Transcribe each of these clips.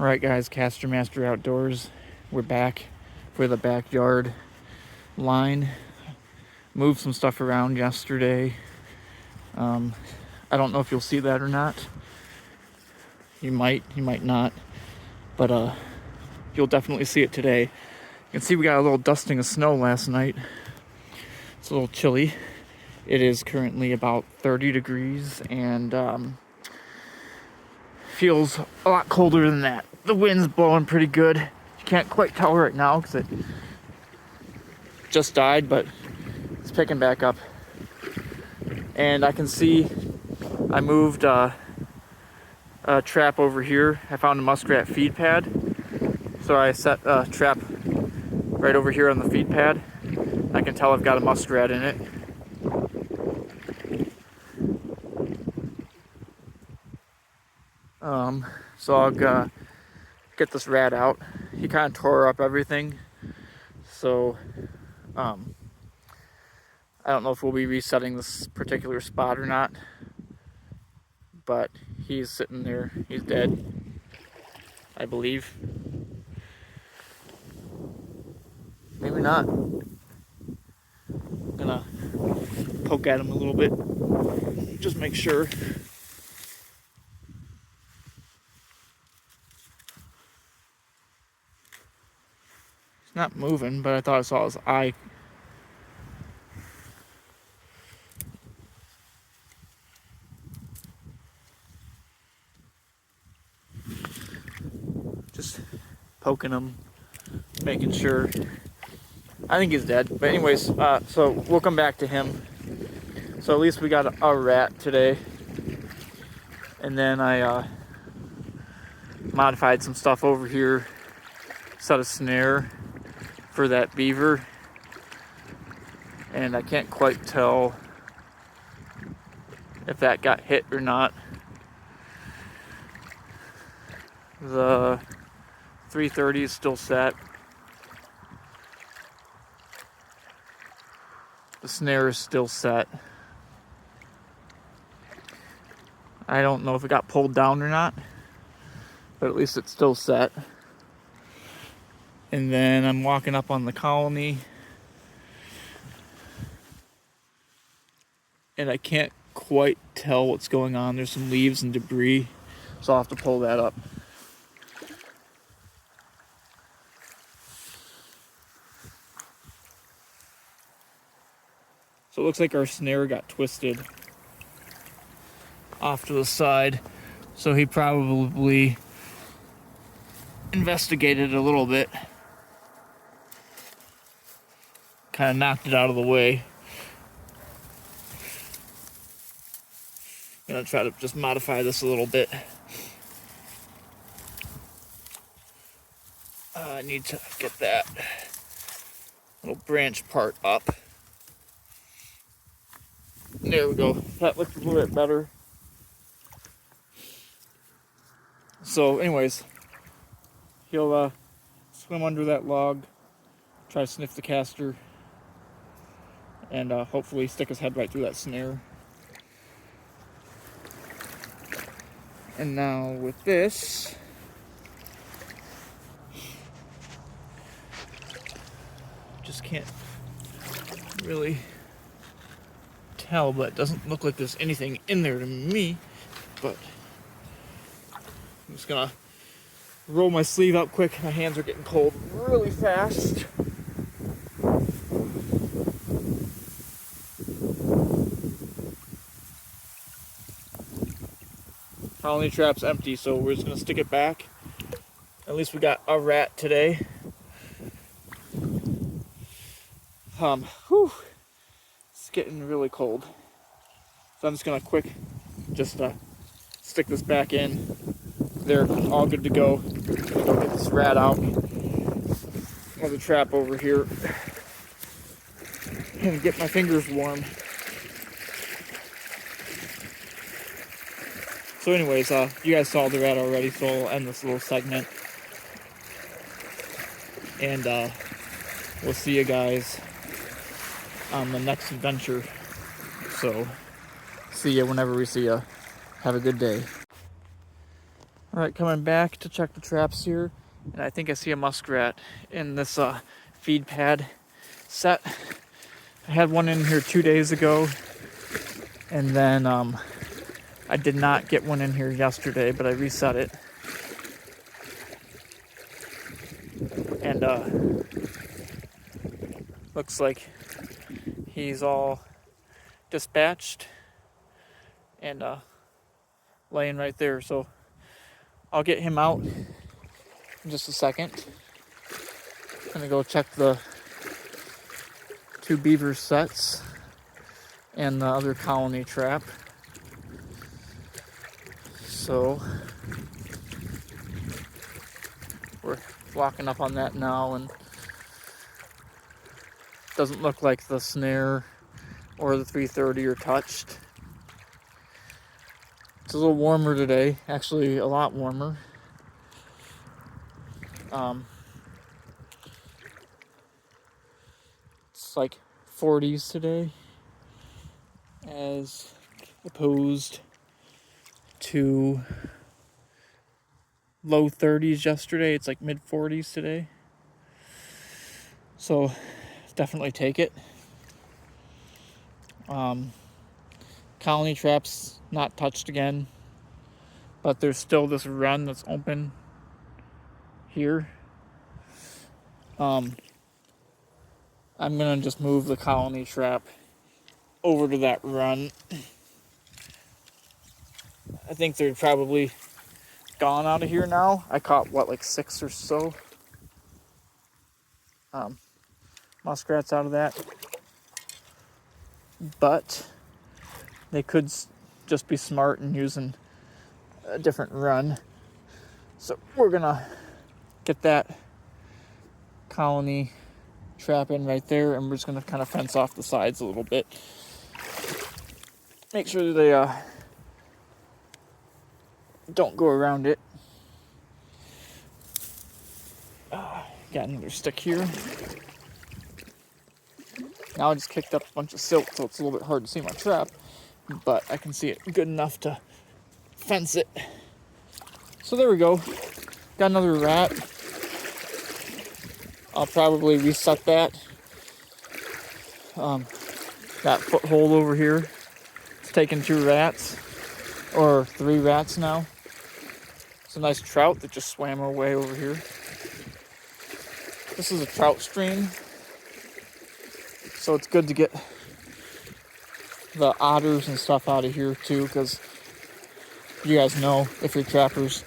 Alright guys, Caster Master Outdoors. We're back for the backyard line. Moved some stuff around yesterday. I don't know if you'll see that or not. You might not. But you'll definitely see it today. You can see we got a little dusting of snow last night. It's a little chilly. It is currently about 30 degrees and feels a lot colder than that. The wind's blowing pretty good. You can't quite tell right now because it just died, but it's picking back up. And I can see I moved a trap over here. I found a muskrat feed pad. So I set a trap right over here on the feed pad. I can tell I've got a muskrat in it. So I'll get this rat out. He kind of tore up everything. So I don't know if we'll be resetting this particular spot or not. But he's sitting there. He's dead, I believe. Maybe not. I'm gonna poke at him a little bit. Just make sure. He's not moving, but I thought I saw his eye. Just poking him, making sure. I think he's dead. But anyways, so we'll come back to him. So at least we got a rat today. And then I modified some stuff over here. Set a snare for that beaver. And I can't quite tell if that got hit or not. The 330 is still set. The snare is still set. I don't know if it got pulled down or not, but at least it's still set. And then I'm walking up on the colony, and I can't quite tell what's going on. There's some leaves and debris, so I'll have to pull that up. So it looks like our snare got twisted off to the side. So he probably investigated a little bit. Kind of knocked it out of the way. I'm gonna try to just modify this a little bit. I need to get that little branch part up. There we go. That looks a little bit better. So anyways, he'll swim under that log, try to sniff the caster, and hopefully stick his head right through that snare. And now with this, just can't really tell, but it doesn't look like there's anything in there to me. But I'm just gonna roll my sleeve up quick. My hands are getting cold really fast. Colony trap's empty, so we're just gonna stick it back. At least we got a rat today. It's getting really cold. So I'm just gonna just stick this back in. They're all good to go. Go get this rat out of the trap over here and get my fingers warm. So anyways, you guys saw the rat already, so I'll end this little segment. And we'll see you guys on the next adventure. So see you whenever we see you. Have a good day. All right, coming back to check the traps here, and I think I see a muskrat in this feed pad set. I had one in here 2 days ago, and then I did not get one in here yesterday, but I reset it. And looks like he's all dispatched and laying right there. So I'll get him out in just a second. I'm gonna go check the 2 beaver sets and the other colony trap. So we're locking up on that now, and doesn't look like the snare or the 330 are touched. It's a little warmer today, actually a lot warmer. It's like 40s today, as opposed to low 30s yesterday. It's like mid 40s today. So definitely take it. Colony traps not touched again, but there's still this run that's open here. I'm gonna just move the colony trap over to that run. I think they're probably gone out of here now. I caught like 6 or so muskrats out of that, but they could just be smart and using a different run. So we're gonna get that colony trap in right there, and we're just gonna kind of fence off the sides a little bit. Make sure they don't go around it. Got another stick here. Now I just kicked up a bunch of silt, so it's a little bit hard to see my trap, but I can see it good enough to fence it. So there we go. Got another rat. I'll probably reset that. That foothold over here. It's taken 2 rats, or 3 rats now. It's a nice trout that just swam away over here. This is a trout stream, so it's good to get the otters and stuff out of here too, because you guys know, if you're trappers,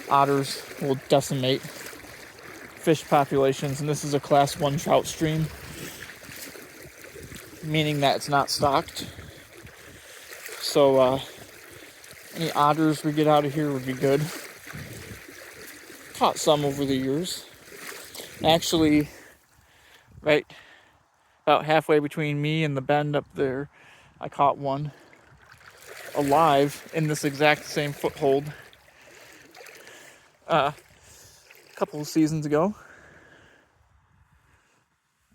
otters will decimate fish populations, and this is a class 1 trout stream, meaning that it's not stocked. So any otters we get out of here would be good. Caught some over the years. Actually, right about halfway between me and the bend up there, I caught one alive in this exact same foothold a couple of seasons ago.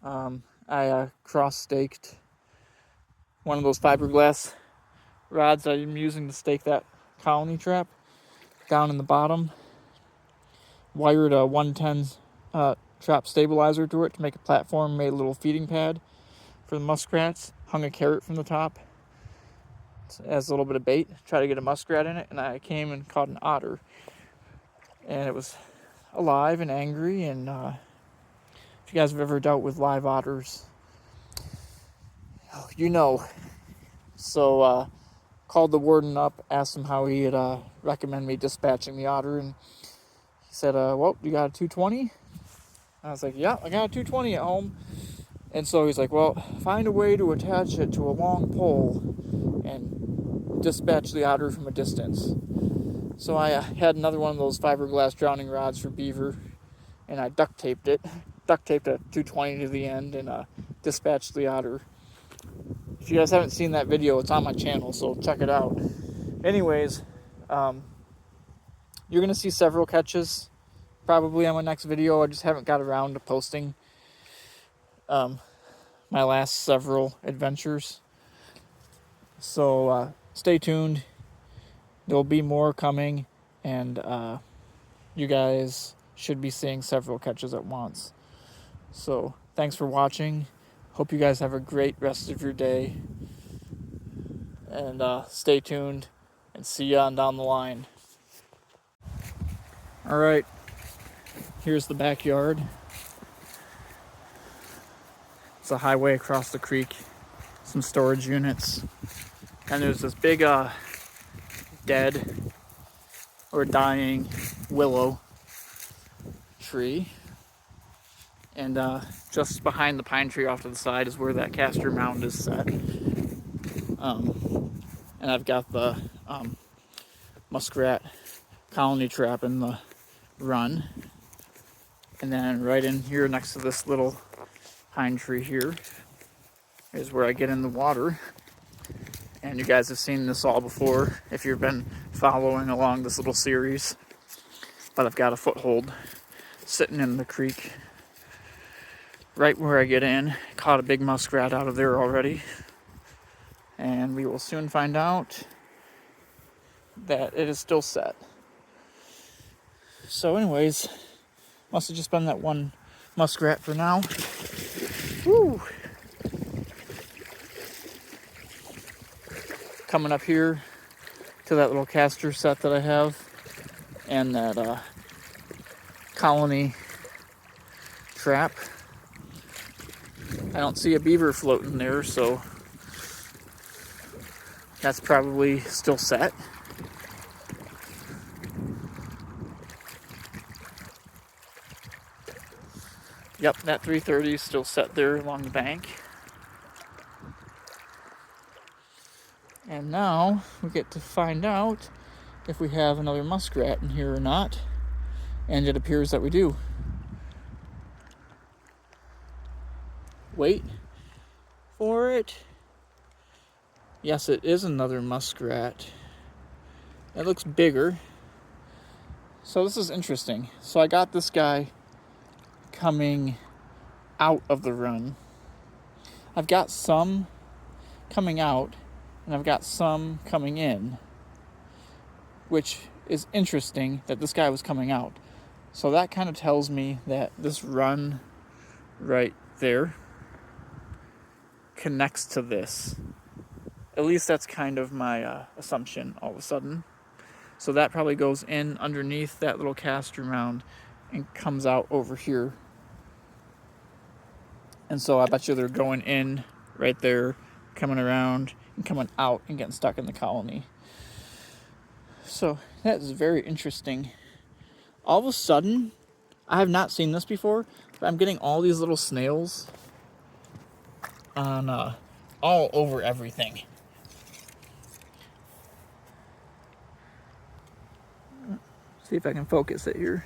I cross-staked one of those fiberglass rods I'm using to stake that colony trap down in the bottom. Wired a 110 trap stabilizer to it to make a platform, made a little feeding pad for the muskrats, hung a carrot from the top as a little bit of bait, try to get a muskrat in it, and I came and caught an otter, and it was alive and angry. And if you guys have ever dealt with live otters, you know. So called the warden up, asked him how he'd recommend me dispatching the otter, and he said, well, you got a 220? I was like, yeah, I got a 220 at home. And so he's like, well, find a way to attach it to a long pole and dispatch the otter from a distance. So I had another one of those fiberglass drowning rods for beaver, and I duct taped a 220 to the end, and dispatched the otter. If you guys haven't seen that video, it's on my channel, so check it out. Anyways, you're going to see several catches probably on my next video. I just haven't got around to posting my last several adventures. So stay tuned. There'll be more coming, and you guys should be seeing several catches at once. So thanks for watching. Hope you guys have a great rest of your day, and stay tuned, and see you on down the line. All right, here's the backyard. It's a highway across the creek, some storage units, and there's this big dead or dying willow tree, and just behind the pine tree off to the side is where that castor mound is set. And I've got the muskrat colony trap in the run, and then right in here next to this little pine tree here is where I get in the water. And you guys have seen this all before if you've been following along this little series, but I've got a foothold sitting in the creek right where I get in. Caught a big muskrat out of there already, and we will soon find out that it is still set. So anyways, must have just been that one muskrat for now. Woo! Coming up here to that little castor set that I have, and that colony trap. I don't see a beaver floating there, so that's probably still set. Yep, that 330 is still set there along the bank. And now we get to find out if we have another muskrat in here or not. And it appears that we do. Wait for it. Yes, it is another muskrat. It looks bigger. So this is interesting. So I got this guy coming out of the run. I've got some coming out, and I've got some coming in, which is interesting that this guy was coming out. So that kind of tells me that this run right there connects to this. At least that's kind of my assumption all of a sudden. So that probably goes in underneath that little castor mound and comes out over here. And so I bet you they're going in right there, coming around and coming out and getting stuck in the colony. So that is very interesting. All of a sudden, I have not seen this before, but I'm getting all these little snails on all over everything. See if I can focus it here.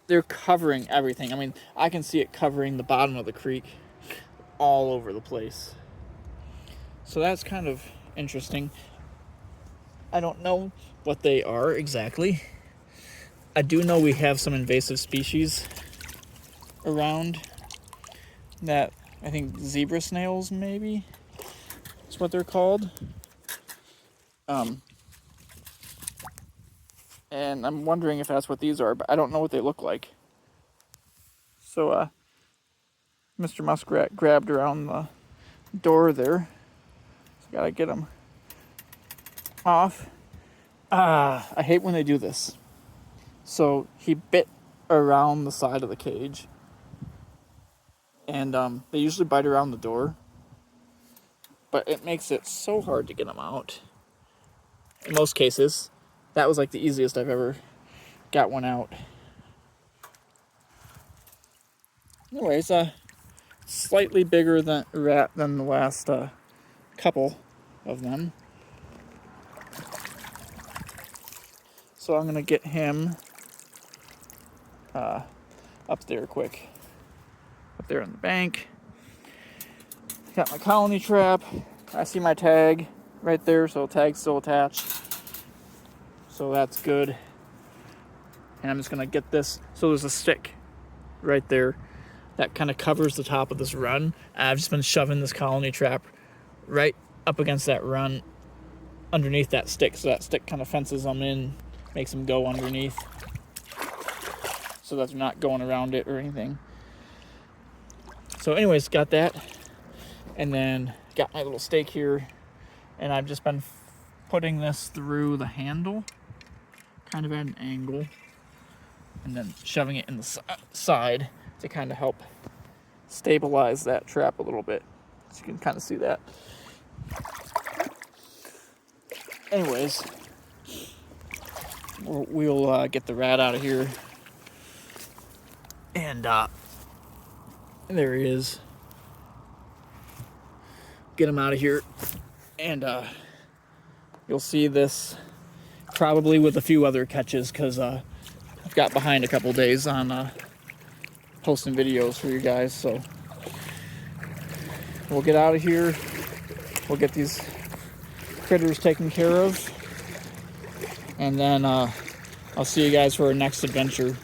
They're covering everything. I mean, I can see it covering the bottom of the creek all over the place. So that's kind of interesting. I don't know what they are exactly. I do know we have some invasive species around that, I think zebra snails maybe is what they're called. And I'm wondering if that's what these are, but I don't know what they look like. So Mr. Muskrat grabbed around the door there. So gotta get him off. I hate when they do this. So he bit around the side of the cage, and they usually bite around the door, but it makes it so hard to get them out. In most cases, that was like the easiest I've ever got one out. Anyways, slightly bigger than rat than the last couple of them. So I'm gonna get him up there quick. Up there on the bank. Got my colony trap. I see my tag right there, so tag's still attached. So that's good. And I'm just gonna get this. So there's a stick right there that kind of covers the top of this run. I've just been shoving this colony trap right up against that run underneath that stick. So that stick kind of fences them in makes them go underneath so that they're not going around it or anything. So anyways, got that. And then got my little stake here, and I've just been putting this through the handle, kind of at an angle, and then shoving it in the side to kind of help stabilize that trap a little bit. So you can kind of see that. Anyways, we'll get the rat out of here. And there he is. Get him out of here. And you'll see this probably with a few other catches, because I've got behind a couple days on posting videos for you guys. So we'll get out of here. We'll get these critters taken care of. And then I'll see you guys for our next adventure.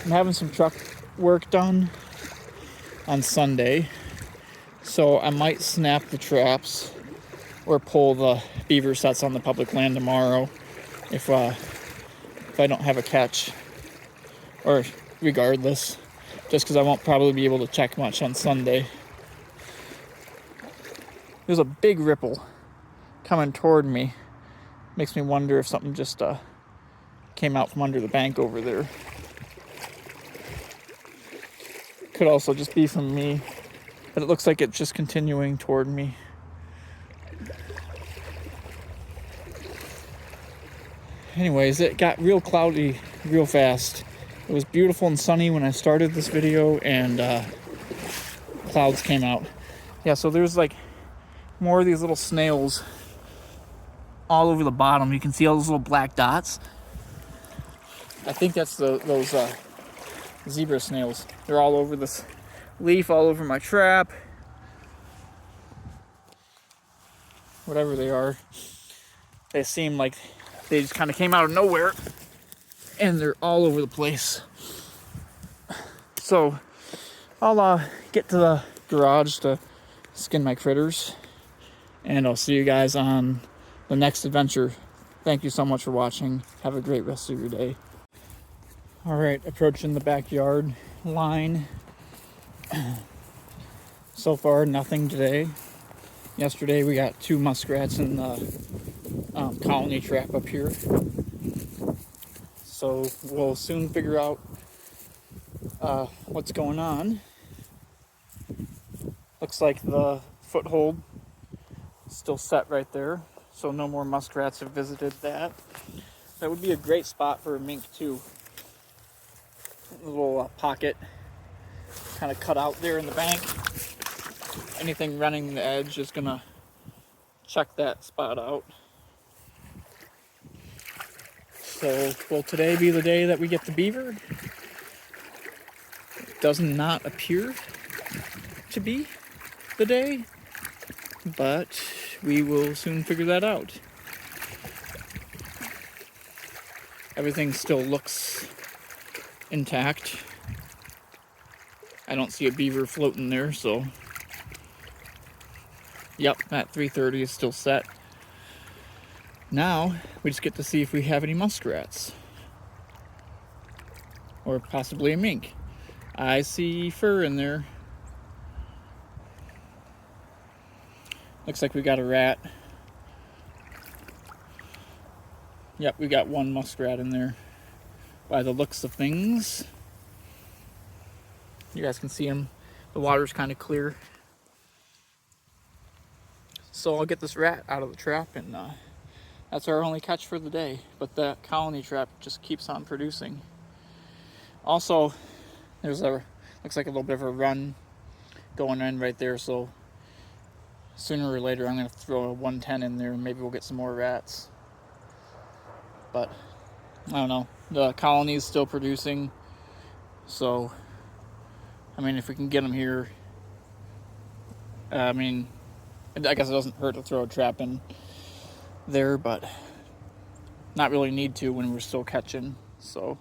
I'm having some truck work done on Sunday, so I might snap the traps or pull the beaver sets on the public land tomorrow if I don't have a catch, or regardless, just because I won't probably be able to check much on Sunday. There's a big ripple coming toward me. Makes me wonder if something just came out from under the bank over there. Could also just be from me, but it looks like it's just continuing toward me. Anyways, it got real cloudy real fast. It was beautiful and sunny when I started this video, and clouds came out. Yeah, so there's like more of these little snails all over the bottom. You can see all those little black dots. I think that's those zebra snails. They're all over this leaf, all over my trap. Whatever they are. They seem like they just kind of came out of nowhere, and they're all over the place. So I'll get to the garage to skin my critters, and I'll see you guys on the next adventure. Thank you so much for watching. Have a great rest of your day. All right, approaching the backyard line. So far, nothing today. Yesterday, we got 2 muskrats in the colony trap up here. So we'll soon figure out what's going on. Looks like the foothold is still set right there, so no more muskrats have visited that. That would be a great spot for a mink too. A little pocket kind of cut out there in the bank. Anything running the edge is gonna check that spot out. So will today be the day that we get the beaver? It does not appear to be the day, but we will soon figure that out. Everything still looks intact. I don't see a beaver floating there, so yep, that 3:30 is still set. Now we just get to see if we have any muskrats, or possibly a mink. I see fur in there. Looks like we got a rat. Yep, we got 1 muskrat in there by the looks of things. You guys can see him. The water's kind of clear. So I'll get this rat out of the trap, and that's our only catch for the day. But that colony trap just keeps on producing. Also, there's looks like a little bit of a run going in right there, so sooner or later I'm going to throw a 110 in there, and maybe we'll get some more rats. But I don't know. The colony is still producing, so I mean, if we can get them here, I mean, I guess it doesn't hurt to throw a trap in there, but not really need to when we're still catching. So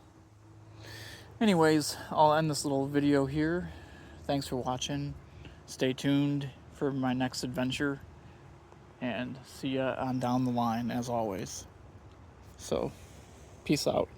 anyways, I'll end this little video here. Thanks for watching. Stay tuned for my next adventure, and see ya on down the line as always. So Peace out.